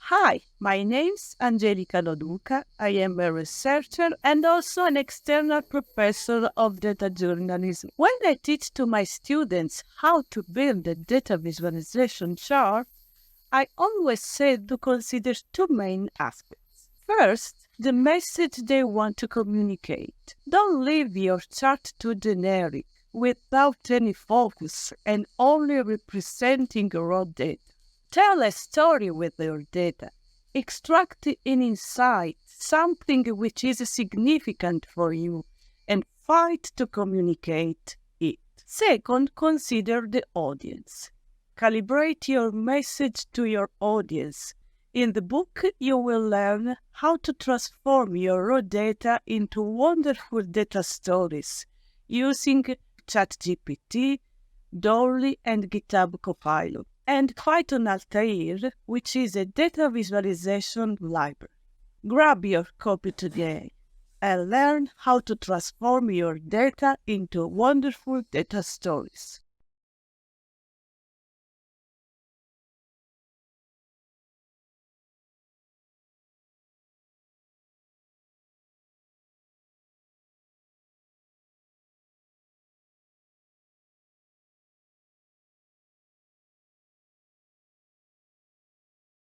Hi, my name's Angelica Loduca. I am a researcher and also an external professor of data journalism. When I teach to my students how to build a data visualization chart, I always say to consider two main aspects. First, the message they want to communicate. Don't leave your chart too generic, without any focus and only representing raw data. Tell a story with your data. Extract an insight, something which is significant for you, and fight to communicate it. Second, consider the audience. Calibrate your message to your audience. In the book, you will learn how to transform your raw data into wonderful data stories using ChatGPT, DALL-E, and GitHub Copilot, and Python Altair, which is a data visualization library. Grab your copy today and learn how to transform your data into wonderful data stories.